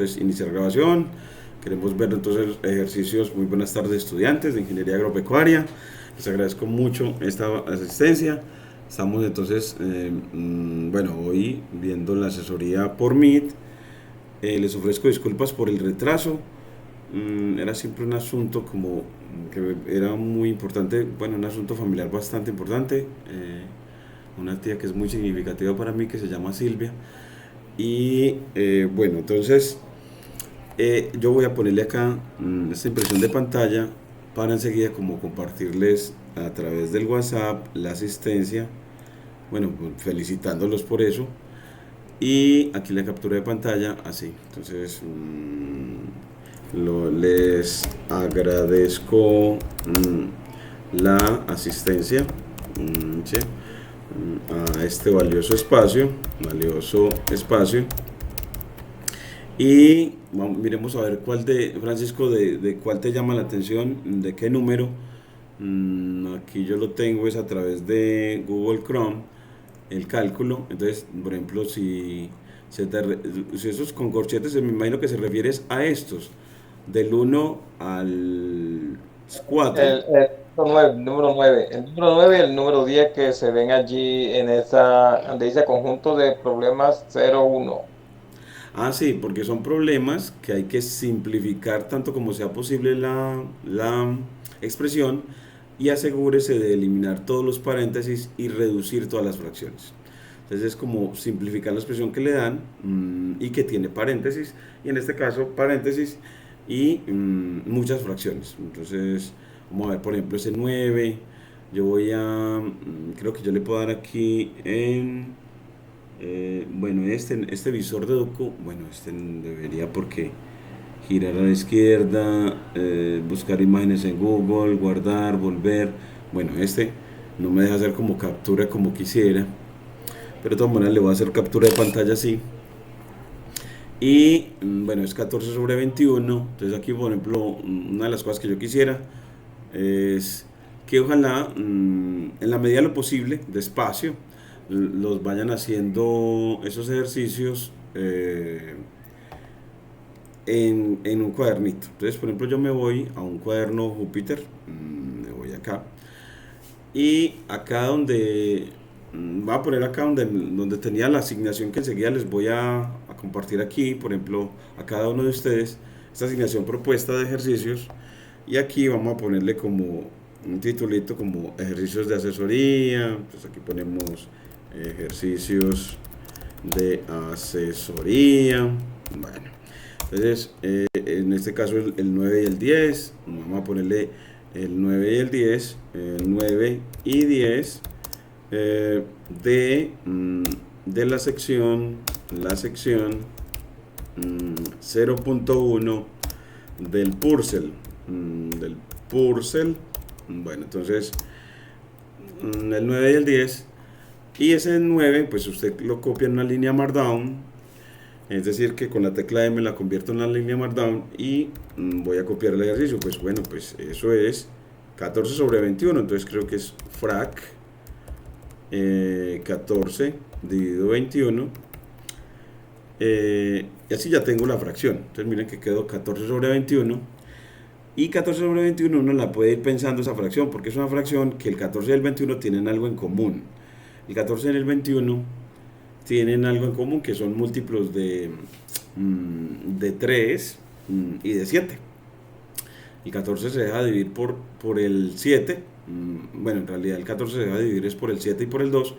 Entonces, iniciar grabación. Queremos ver entonces ejercicios. Muy buenas tardes, estudiantes de Ingeniería Agropecuaria. Les agradezco mucho esta asistencia. Estamos entonces, bueno, hoy viendo la asesoría por Meet. Les ofrezco disculpas por el retraso. Era siempre un asunto como que era muy importante, bueno, un asunto familiar bastante importante. Una tía que es muy significativa para mí, que se llama Silvia. Y bueno, entonces yo voy a ponerle acá esta impresión de pantalla para enseguida como compartirles a través del WhatsApp la asistencia, bueno, pues, felicitándolos por eso. Y aquí la captura de pantalla, así. Entonces, les agradezco la asistencia, ¿sí? A este valioso espacio, y miremos a ver cuál Francisco, de cuál te llama la atención, de qué número. Aquí yo lo tengo es a través de Google Chrome, el cálculo. Entonces, por ejemplo, si esos con corchetes, me imagino que se refieres a estos, del 1 al 4. El número 9 y el número 10 que se ven allí en esa, donde dice conjunto de problemas 0, 1. Ah, sí, porque son problemas que hay que simplificar tanto como sea posible la expresión, y asegúrese de eliminar todos los paréntesis y reducir todas las fracciones. Entonces es como simplificar la expresión que le dan, y que tiene paréntesis, y en este caso paréntesis y muchas fracciones. Entonces vamos a ver, por ejemplo, ese 9. Yo voy a, creo que yo le puedo dar aquí en bueno, este visor de docu, bueno, este debería, porque girar a la izquierda, buscar imágenes en Google, guardar, volver. Bueno, este no me deja hacer como captura como quisiera, pero de todas maneras le voy a hacer captura de pantalla así. Y bueno, es 14/21. Entonces aquí, por ejemplo, una de las cosas que yo quisiera es que ojalá, en la medida de lo posible, despacio, los vayan haciendo esos ejercicios en un cuadernito. Entonces, por ejemplo, yo me voy a un cuaderno Júpiter, me voy acá, y acá donde, voy a poner acá donde tenía la asignación, que enseguida les voy a compartir aquí, por ejemplo, a cada uno de ustedes, esta asignación propuesta de ejercicios. Y aquí vamos a ponerle como un titulito como ejercicios de asesoría. Entonces aquí ponemos ejercicios de asesoría. Bueno, entonces en este caso el 9 y el 10. Vamos a ponerle el 9 y el 10. El 9 y 10 de la sección 0.1 del Purcell. Del Purcell. Bueno, entonces el 9 y el 10. Y ese 9 pues usted lo copia en una línea Markdown. Es decir, que con la tecla M la convierto en la línea Markdown y voy a copiar el ejercicio. Pues bueno, pues eso es 14/21. Entonces creo que es frac 14 dividido 21. Y así ya tengo la fracción. Entonces miren que quedó 14/21. Y 14/21 uno la puede ir pensando esa fracción, porque es una fracción que el 14 y el 21 tienen algo en común. El 14 y el 21 tienen algo en común, que son múltiplos de 3 y de 7. El 14 se deja dividir por el 7. Bueno, en realidad el 14 se deja dividir es por el 7 y por el 2.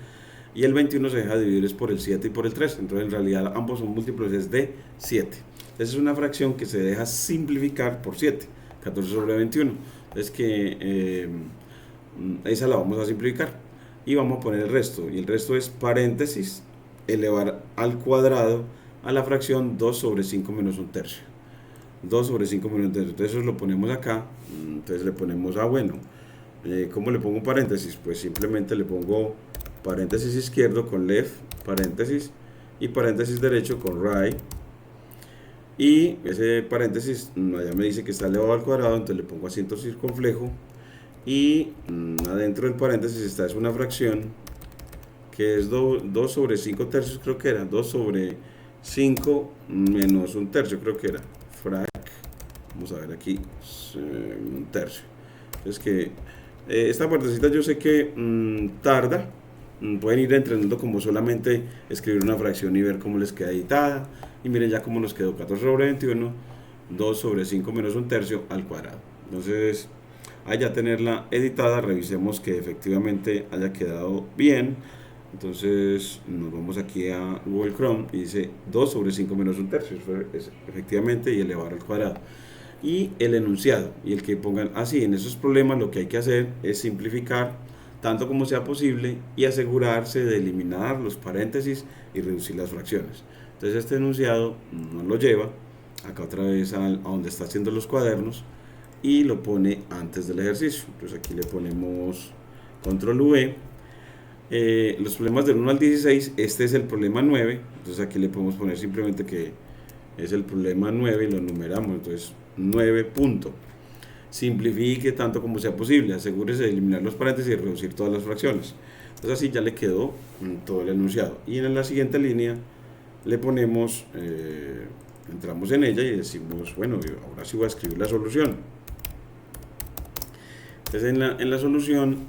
Y el 21 se deja dividir es por el 7 y por el 3. Entonces en realidad ambos son múltiplos es de 7. Esa es una fracción que se deja simplificar por 7. 14/21. Entonces esa la vamos a simplificar. Y vamos a poner el resto. Y el resto es paréntesis, elevar al cuadrado a la fracción 2/5 menos un tercio. 2/5 menos un tercio. Entonces eso lo ponemos acá. Entonces le ponemos, bueno, ¿cómo le pongo un paréntesis? Pues simplemente le pongo paréntesis izquierdo con left, paréntesis, y paréntesis derecho con right. Y ese paréntesis allá me dice que está elevado al cuadrado, entonces le pongo acento circunflejo. Y adentro del paréntesis es una fracción que es 2/5 tercios, creo que era 2 sobre 5 menos un tercio, creo que era. Frac, vamos a ver aquí, un tercio. Entonces que esta partecita yo sé que tarda. Pueden ir entrenando como solamente escribir una fracción y ver cómo les queda editada. Y miren ya cómo nos quedó 14 sobre 21, 2 sobre 5 menos un tercio al cuadrado. Entonces, al ya tenerla editada, revisemos que efectivamente haya quedado bien. Entonces nos vamos aquí a Google Chrome y dice 2 sobre 5 menos un tercio, es efectivamente, y elevar al cuadrado. Y el enunciado, y el que pongan así, en esos problemas lo que hay que hacer es simplificar tanto como sea posible y asegurarse de eliminar los paréntesis y reducir las fracciones. Entonces este enunciado nos lo lleva acá otra vez a donde está haciendo los cuadernos y lo pone antes del ejercicio. Entonces aquí le ponemos control V. Los problemas del 1 al 16, este es el problema 9, entonces aquí le podemos poner simplemente que es el problema 9 y lo numeramos, entonces 9 punto. Simplifique tanto como sea posible, asegúrese de eliminar los paréntesis y reducir todas las fracciones. Entonces así ya le quedó todo el enunciado. Y en la siguiente línea le ponemos, entramos en ella y decimos, bueno, ahora sí voy a escribir la solución. Entonces en la solución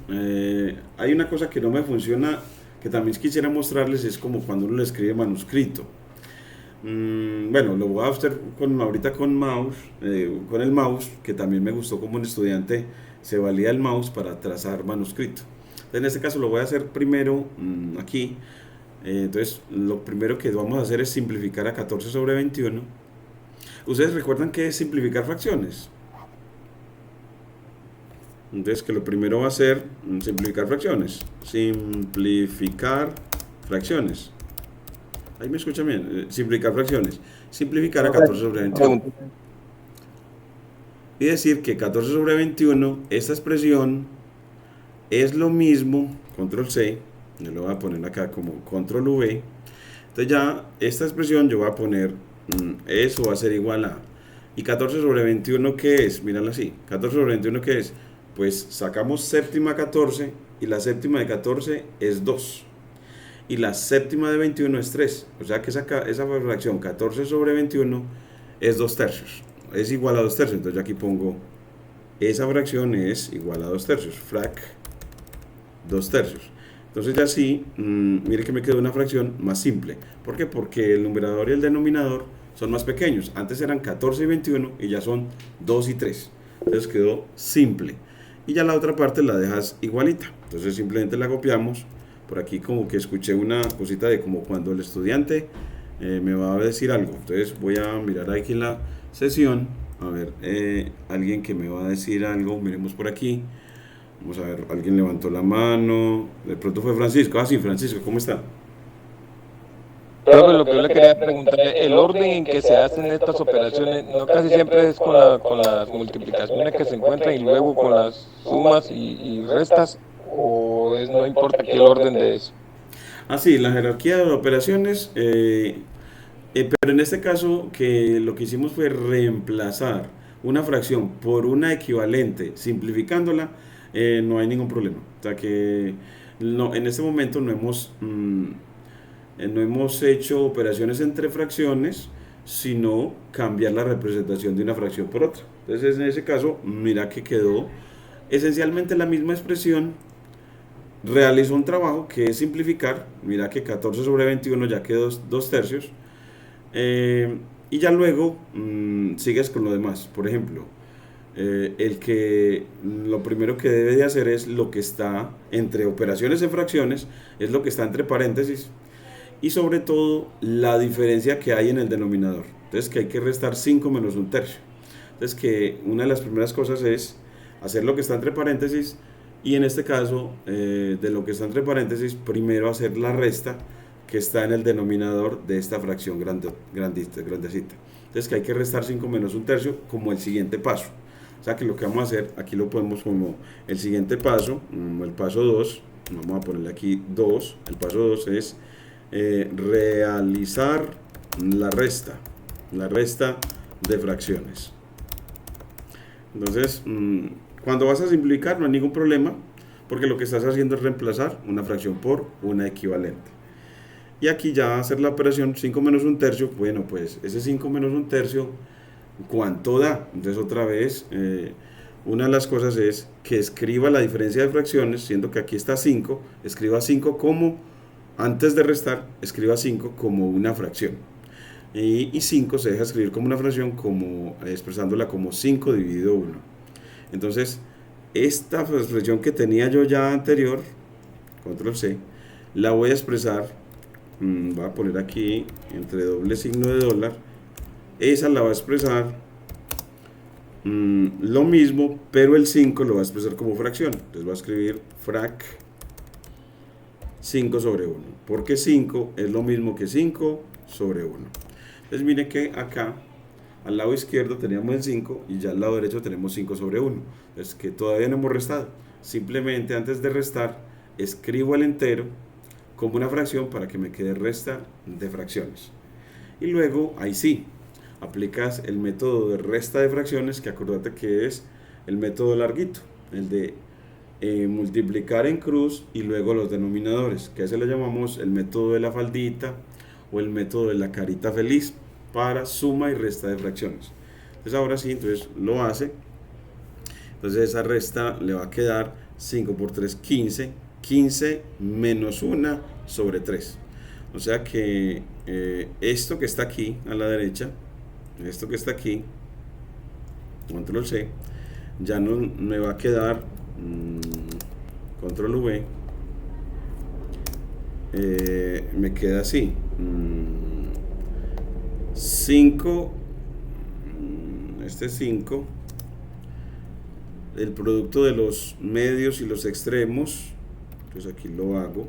hay una cosa que no me funciona, que también quisiera mostrarles, es como cuando uno le escribe manuscrito. Bueno, lo voy a hacer ahorita con mouse, con el mouse, que también me gustó como un estudiante se valía el mouse para trazar manuscrito. Entonces, en este caso lo voy a hacer primero aquí. Entonces lo primero que vamos a hacer es simplificar a 14 sobre 21. ¿Ustedes recuerdan qué es simplificar fracciones? Entonces que lo primero va a ser simplificar fracciones. Simplificar fracciones. Ahí me escuchan bien. Simplificar fracciones. Simplificar a 14 sobre 21. Y decir que 14 sobre 21, esta expresión es lo mismo, control C, yo lo voy a poner acá como control V. Entonces ya esta expresión yo voy a poner, eso va a ser igual a, y 14 sobre 21, ¿qué es? Míralo así, 14 sobre 21, ¿qué es? Pues sacamos séptima 14 y la séptima de 14 es 2. Y la séptima de 21 es 3. O sea que esa fracción 14 sobre 21 es 2 tercios. Es igual a 2 tercios. Entonces yo aquí pongo, esa fracción es igual a 2 tercios. Frac 2 tercios. Entonces ya sí, mire que me quedó una fracción más simple. ¿Por qué? Porque el numerador y el denominador son más pequeños. Antes eran 14 y 21 y ya son 2 y 3. Entonces quedó simple. Y ya la otra parte la dejas igualita. Entonces simplemente la copiamos. Por aquí como que escuché una cosita de como cuando el estudiante me va a decir algo. Entonces voy a mirar aquí en la sesión. A ver, alguien que me va a decir algo. Miremos por aquí. Vamos a ver, alguien levantó la mano. De pronto fue Francisco. Ah, sí, Francisco, ¿cómo está? Pero lo que yo le quería preguntar, el orden en que se hacen estas operaciones, no casi siempre es con las multiplicaciones que se encuentran y luego con las sumas y restas, o no importa qué el orden de eso. Ah, sí, la jerarquía de operaciones, pero en este caso que lo que hicimos fue reemplazar una fracción por una equivalente, simplificándola, no hay ningún problema. O sea que no, en este momento no hemos hecho operaciones entre fracciones, sino cambiar la representación de una fracción por otra. Entonces en ese caso, mira que quedó esencialmente la misma expresión. Realizó un trabajo que es simplificar, mira que 14 sobre 21 ya quedó 2 tercios, y ya luego sigues con lo demás. Por ejemplo, lo primero que debe de hacer es lo que está entre operaciones en fracciones, es lo que está entre paréntesis, y sobre todo la diferencia que hay en el denominador. Entonces que hay que restar 5 menos un tercio. Entonces que una de las primeras cosas es hacer lo que está entre paréntesis, y en este caso de lo que está entre paréntesis, primero hacer la resta que está en el denominador de esta fracción grandecita. Entonces que hay que restar 5 menos un tercio como el siguiente paso. O sea que lo que vamos a hacer, aquí lo ponemos como el siguiente paso, el paso 2, vamos a ponerle aquí 2, el paso 2 es realizar la resta de fracciones. Entonces, cuando vas a simplificar no hay ningún problema, porque lo que estás haciendo es reemplazar una fracción por una equivalente. Y aquí ya hacer la operación 5 menos un tercio. Bueno, pues ese 5 menos un tercio, ¿cuánto da? Entonces otra vez, una de las cosas es que escriba la diferencia de fracciones, siendo que aquí está 5, escriba 5 como, antes de restar, escriba 5 como una fracción. Y 5 se deja escribir como una fracción, como, expresándola como 5 dividido 1. Entonces, esta expresión que tenía yo ya anterior, control C, la voy a expresar, voy a poner aquí entre doble signo de dólar, esa la va a expresar lo mismo, pero el 5 lo va a expresar como fracción. Entonces va a escribir frac 5 sobre 1, porque 5 es lo mismo que 5 sobre 1. Entonces miren que acá al lado izquierdo teníamos el 5 y ya al lado derecho tenemos 5 sobre 1. Es que todavía no hemos restado. Simplemente antes de restar escribo el entero como una fracción para que me quede resta de fracciones. Y luego ahí sí, aplicas el método de resta de fracciones, que acordate que es el método larguito, el de multiplicar en cruz y luego los denominadores, que a ese le llamamos el método de la faldita o el método de la carita feliz para suma y resta de fracciones. Entonces ahora sí, entonces lo hace. Entonces esa resta le va a quedar 5 por 3, 15. 15 menos 1 sobre 3. O sea que esto que está aquí a la derecha, esto que está aquí, control C, ya no me va a quedar control V, me queda así, 5, este 5, el producto de los medios y los extremos, entonces aquí lo hago,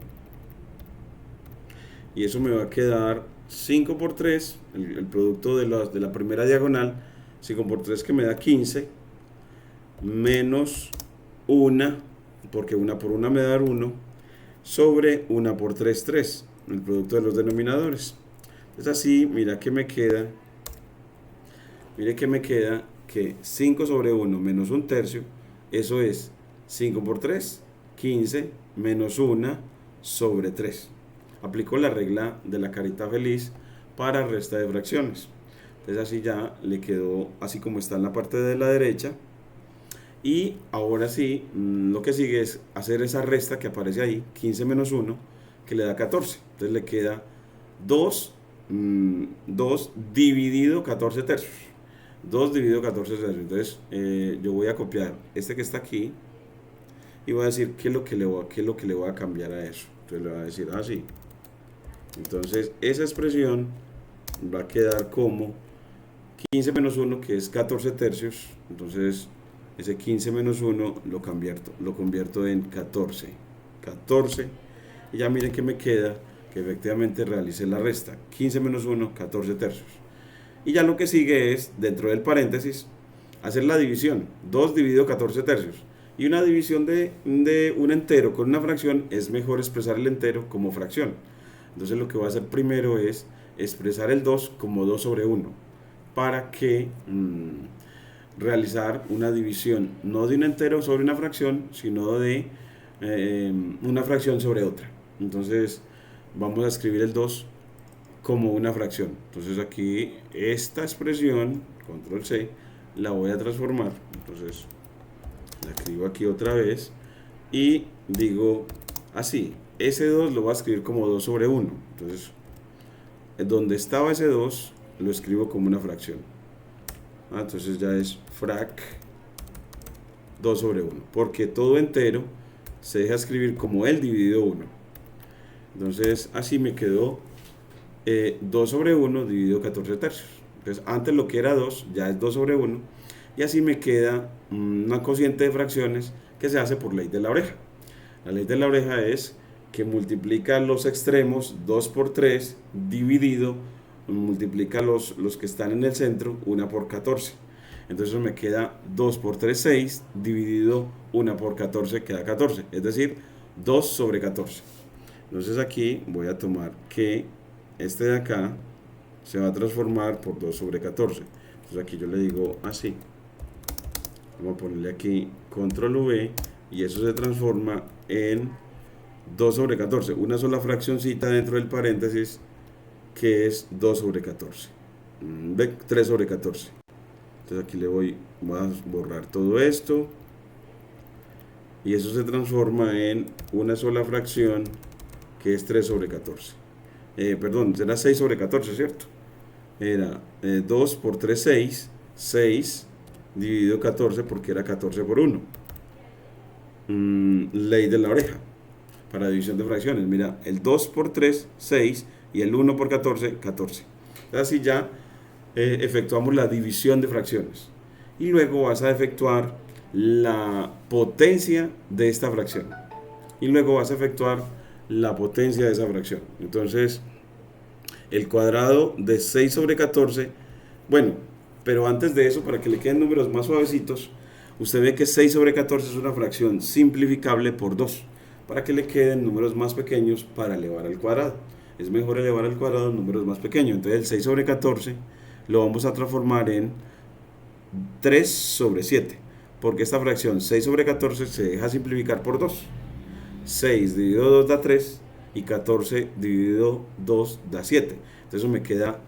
y eso me va a quedar 5 por 3, el producto de la primera diagonal, 5 por 3 que me da 15, menos 1, porque 1 por 1 me da 1, sobre 1 por 3, 3, el producto de los denominadores. Entonces así, mira que me queda, mire que me queda que 5 sobre 1 menos 1 tercio, eso es 5 por 3, 15, menos 1 sobre 3. Aplico la regla de la carita feliz para resta de fracciones. Entonces así ya le quedó así como está en la parte de la derecha. Y ahora sí, lo que sigue es hacer esa resta que aparece ahí, 15 menos 1, que le da 14. Entonces le queda 2 dividido 14 tercios. 2 dividido 14 tercios. Entonces yo voy a copiar este que está aquí y voy a decir qué es lo que le voy a cambiar a eso. Entonces le voy a decir así. Entonces esa expresión va a quedar como 15 menos 1, que es 14 tercios. Entonces ese 15 menos 1 lo convierto en 14. 14. Y ya miren que me queda que efectivamente realicé la resta. 15 menos 1, 14 tercios. Y ya lo que sigue es, dentro del paréntesis, hacer la división. 2 dividido 14 tercios. Y una división de un entero con una fracción es mejor expresar el entero como fracción. Entonces lo que voy a hacer primero es expresar el 2 como 2 sobre 1. Para que realizar una división, no de un entero sobre una fracción, sino de una fracción sobre otra. Entonces vamos a escribir el 2 como una fracción. Entonces aquí esta expresión, control C, la voy a transformar. Entonces la escribo aquí otra vez y digo así, ese 2 lo voy a escribir como 2 sobre 1. Entonces donde estaba ese 2 lo escribo como una fracción. Entonces ya es frac 2 sobre 1, porque todo entero se deja escribir como el dividido 1. Entonces así me quedó 2 sobre 1 dividido 14 tercios. Entonces antes lo que era 2 ya es 2 sobre 1. Y así me queda una cociente de fracciones que se hace por ley de la oreja. La ley de la oreja es que multiplica los extremos 2 por 3 dividido, multiplica los que están en el centro 1 por 14. Entonces me queda 2 por 3, 6, dividido 1 por 14 queda 14. Es decir, 2 sobre 14. Entonces aquí voy a tomar que este de acá se va a transformar por 2 sobre 14. Entonces aquí yo le digo así. Vamos a ponerle aquí control V y eso se transforma en 2 sobre 14, una sola fraccioncita dentro del paréntesis que es 2 sobre 14. 3 sobre 14. Entonces aquí voy a borrar todo esto. Y eso se transforma en una sola fracción que es 3 sobre 14. Perdón, será 6 sobre 14, ¿cierto? Era 2 por 3, 6. 6 dividido 14 porque era 14 por 1. Ley de la oreja para división de fracciones. Mira, el 2 por 3, 6 y el 1 por 14, 14. Así ya efectuamos la división de fracciones. Y luego vas a efectuar la potencia de esta fracción. Y luego vas a efectuar la potencia de esa fracción. Entonces, el cuadrado de 6 sobre 14, bueno, pero antes de eso, para que le queden números más suavecitos, usted ve que 6 sobre 14 es una fracción simplificable por 2, para que le queden números más pequeños para elevar al cuadrado. Es mejor elevar al cuadrado números más pequeños. Entonces el 6 sobre 14 lo vamos a transformar en 3 sobre 7, porque esta fracción 6 sobre 14 se deja simplificar por 2. 6 dividido 2 da 3 y 14 dividido 2 da 7. Entonces eso me queda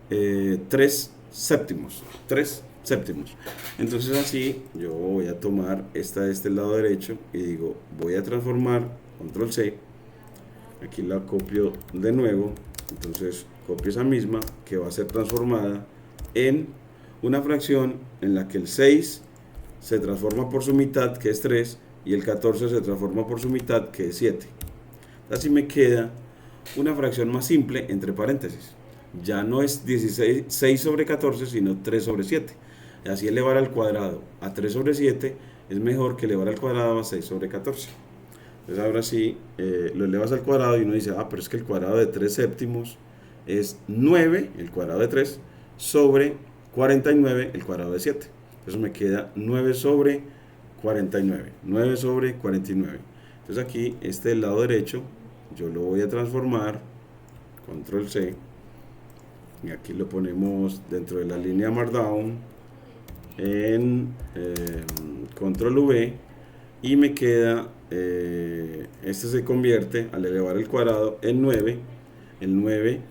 3 séptimos. 3 séptimos. Entonces así yo voy a tomar esta de este lado derecho y digo, voy a transformar, control C, aquí la copio de nuevo, entonces copio esa misma que va a ser transformada en una fracción en la que el 6 se transforma por su mitad, que es 3, y el 14 se transforma por su mitad, que es 7. Así me queda una fracción más simple entre paréntesis. Ya no es 6 sobre 14, sino 3 sobre 7. Así elevar al cuadrado a 3 sobre 7 es mejor que elevar al cuadrado a 6 sobre 14. Entonces ahora sí, lo elevas al cuadrado y uno dice, pero es que el cuadrado de 3 séptimos es 9, el cuadrado de 3, sobre 49, el cuadrado de 7. Eso me queda 9 sobre 49. 9 sobre 49. Entonces aquí, este del lado derecho, yo lo voy a transformar, control C, y aquí lo ponemos dentro de la línea Markdown, en control V, y me queda, este se convierte, al elevar el cuadrado, en 9, el 9,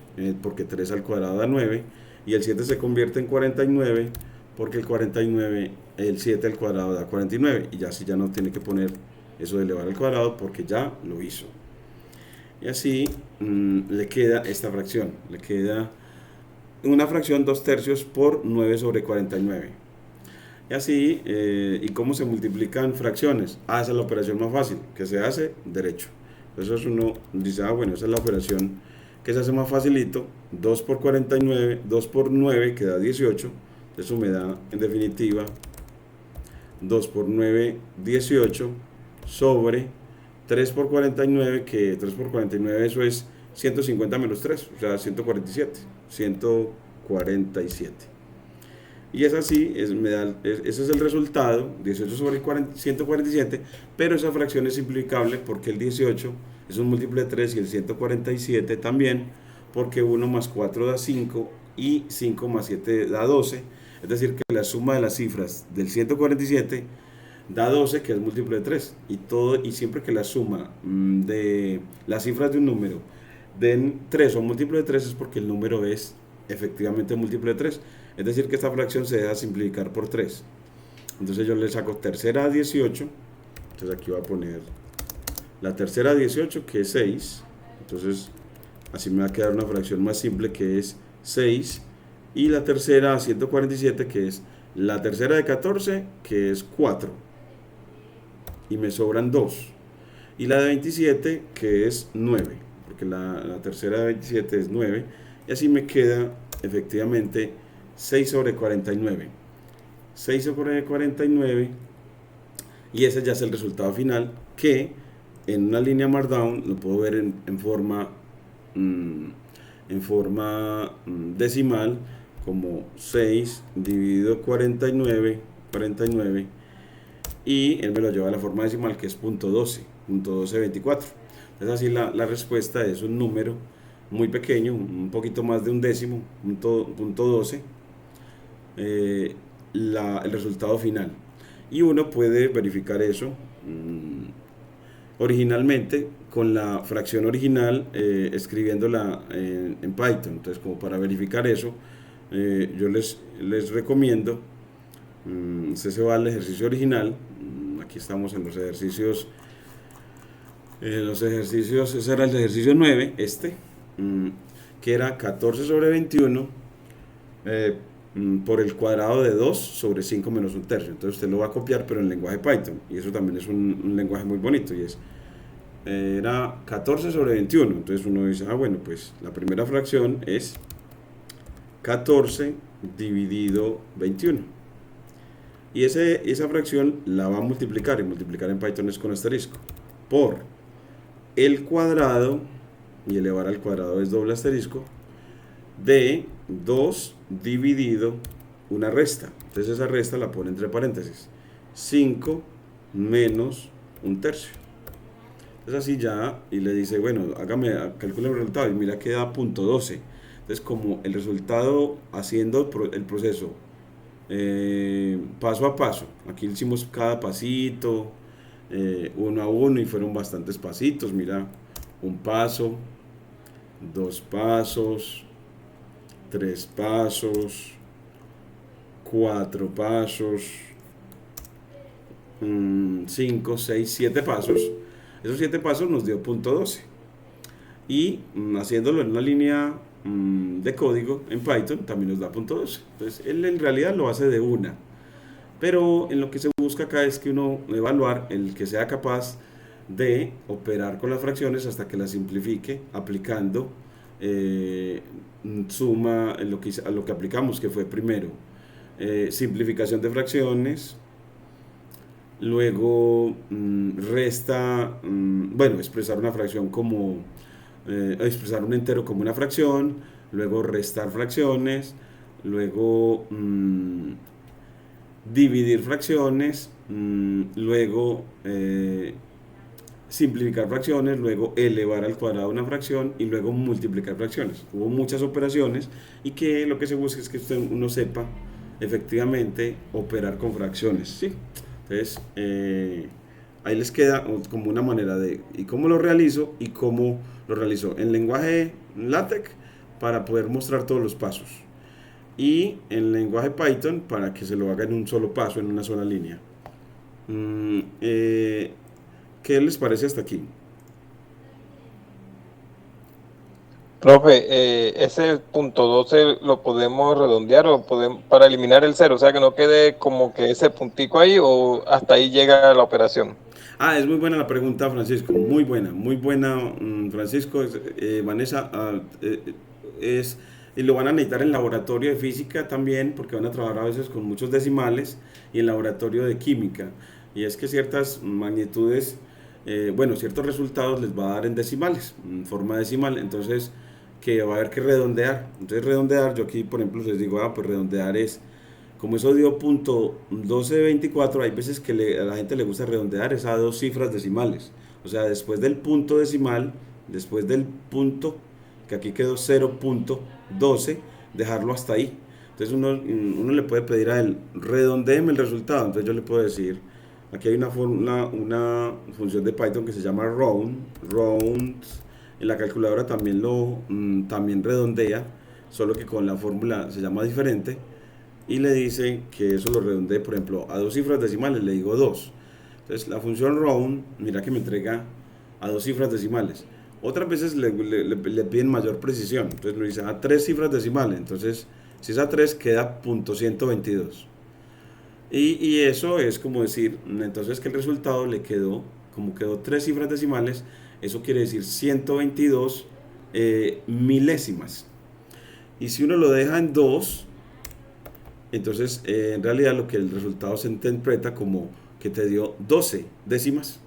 porque 3 al cuadrado da 9, y el 7 se convierte en 49, porque el 49, el 7 al cuadrado da 49, y ya así ya no tiene que poner eso de elevar al cuadrado, porque ya lo hizo. Y así le queda esta fracción, le queda una fracción 2 tercios por 9 sobre 49. Y así, ¿y cómo se multiplican fracciones? Esa es la operación más fácil, que se hace derecho. Entonces uno dice, bueno, esa es la operación que se hace más facilito. 2 por 49, 2 por 9, que da 18. Eso me da, en definitiva, 2 por 9, 18, sobre 3 por 49, que 3 por 49 eso es 150 menos 3, o sea, 147. 147. Y es así, ese es el resultado, 18 sobre 147, pero esa fracción es simplificable porque el 18 es un múltiplo de 3 y el 147 también, porque 1 más 4 da 5 y 5 más 7 da 12, es decir, que la suma de las cifras del 147 da 12, que es múltiplo de 3, y siempre que la suma de las cifras de un número den 3 o múltiplo de 3 es porque el número es efectivamente múltiplo de 3. Es decir, que esta fracción se deja simplificar por 3. Entonces yo le saco tercera a 18. Entonces aquí voy a poner la tercera a 18, que es 6. Entonces así me va a quedar una fracción más simple, que es 6. Y la tercera a 147, que es la tercera de 14, que es 4. Y me sobran 2. Y la de 27, que es 9. Porque la tercera de 27 es 9. Y así me queda efectivamente 6 sobre 49. 6 sobre 49. Y ese ya es el resultado final, que en una línea Markdown lo puedo ver en forma decimal, como 6 dividido 49, 49, y él me lo lleva a la forma decimal, que es .12, .1224. Entonces así la respuesta es un número muy pequeño, un poquito más de un décimo, .12, el resultado final. Y uno puede verificar eso originalmente con la fracción original, escribiéndola en Python. Entonces, como para verificar eso, yo les recomiendo, usted se va al ejercicio original. Aquí estamos en los ejercicios, ese era el ejercicio 9, que era 14 sobre 21 por el cuadrado de 2 sobre 5 menos un tercio. Entonces usted lo va a copiar, pero en lenguaje Python, y eso también es un lenguaje muy bonito, y era 14 sobre 21. Entonces uno dice, bueno, pues la primera fracción es 14 dividido 21. Y esa fracción la va a multiplicar, y multiplicar en Python es con asterisco, por el cuadrado, y elevar al cuadrado es doble asterisco, de 2 dividido una resta. Entonces esa resta la pone entre paréntesis, 5 menos un tercio. Es así ya, y le dice, bueno, calcule el resultado, y mira que da .12. Entonces, como el resultado, haciendo el proceso paso a paso, aquí hicimos cada pasito, uno a uno, y fueron bastantes pasitos. Mira, un paso, 2 pasos, 3 pasos, 4 pasos, 5, 6, 7 pasos. Esos 7 pasos nos dio .12. Y haciéndolo en una línea de código en Python también nos da .12. Entonces él en realidad lo hace de una. Pero en lo que se busca acá es que uno evaluar el que sea capaz de operar con las fracciones hasta que las simplifique aplicando suma, a lo que aplicamos, que fue primero simplificación de fracciones, luego resta, bueno, expresar una fracción como, expresar un entero como una fracción, luego restar fracciones, luego dividir fracciones, luego simplificar fracciones, luego elevar al cuadrado una fracción y luego multiplicar fracciones. Hubo muchas operaciones, y que lo que se busca es que uno sepa efectivamente operar con fracciones, ¿sí? Entonces, ahí les queda como una manera de y cómo lo realizo y cómo lo realizo en lenguaje LaTeX para poder mostrar todos los pasos, y en lenguaje Python para que se lo haga en un solo paso, en una sola línea. ¿Qué les parece hasta aquí? Profe, ese .12 lo podemos redondear o podemos para eliminar el 0, o sea que no quede como que ese puntico ahí, o hasta ahí llega la operación. Es muy buena la pregunta, Francisco. Muy buena, Francisco. Vanessa, y lo van a necesitar en laboratorio de física también, porque van a trabajar a veces con muchos decimales, y en laboratorio de química. Y es que ciertas magnitudes, bueno, ciertos resultados les va a dar en decimales, en forma decimal. Entonces, que va a haber que redondear. Entonces, redondear, yo aquí, por ejemplo, les digo, pues redondear es, como eso dio .1224, hay veces que a la gente le gusta redondear es a 2 cifras decimales. O sea, después del punto decimal, después del punto, que aquí quedó 0.12, dejarlo hasta ahí. Entonces uno le puede pedir a él, redondéeme el resultado. Entonces yo le puedo decir, aquí hay una función de Python que se llama round. En la calculadora también redondea, solo que con la fórmula se llama diferente, y le dice que eso lo redondee, por ejemplo, a 2 cifras decimales, le digo 2. Entonces la función round, mira que me entrega a 2 cifras decimales. Otras veces le piden mayor precisión, entonces lo dice a 3 cifras decimales. Entonces, si es a 3, queda .122. Y eso es como decir, entonces, que el resultado le quedó, como quedó 3 cifras decimales, eso quiere decir 122 milésimas. Y si uno lo deja en 2, entonces en realidad lo que el resultado se interpreta como que te dio 12 décimas.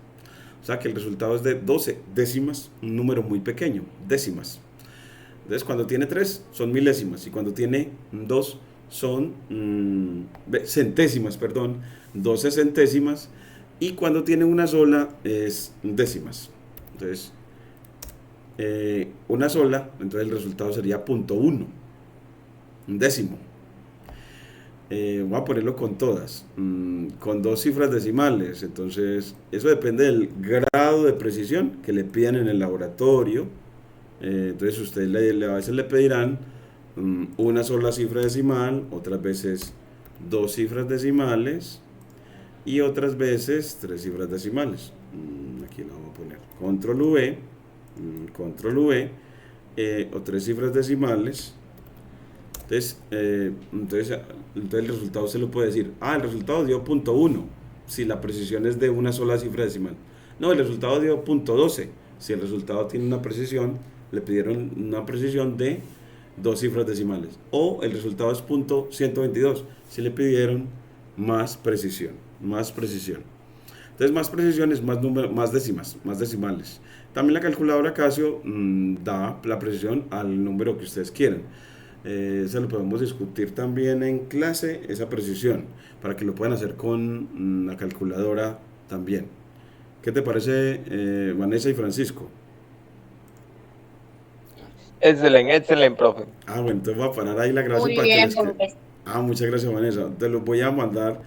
O sea que el resultado es de 12 décimas, un número muy pequeño, décimas. Entonces cuando tiene 3 son milésimas, y cuando tiene 2 son centésimas, perdón, 12 centésimas, y cuando tiene una sola es décimas. Entonces una sola, entonces el resultado sería .1, un décimo. Voy a ponerlo con todas, con dos cifras decimales. Entonces, eso depende del grado de precisión que le pidan en el laboratorio. Entonces, ustedes a veces le pedirán una sola cifra decimal, otras veces dos cifras decimales y otras veces tres cifras decimales. Aquí lo vamos a poner control V, control V, o tres cifras decimales. Entonces el resultado se lo puede decir, el resultado dio punto .1 si la precisión es de una sola cifra decimal. No, el resultado dio punto .12 si el resultado tiene una precisión, le pidieron una precisión de dos cifras decimales. O el resultado es punto .122 si le pidieron más precisión, más precisión. Entonces más precisión es más, más décimas, más decimales. También la calculadora Casio da la precisión al número que ustedes quieran. Eso lo podemos discutir también en clase, esa precisión, para que lo puedan hacer con la calculadora también. ¿Qué te parece, Vanessa y Francisco? Excelente, excelente, profe. Bueno, entonces voy a parar ahí la grabación Muy para que bien, les quede. profe. Muchas gracias, Vanessa. Te lo voy a mandar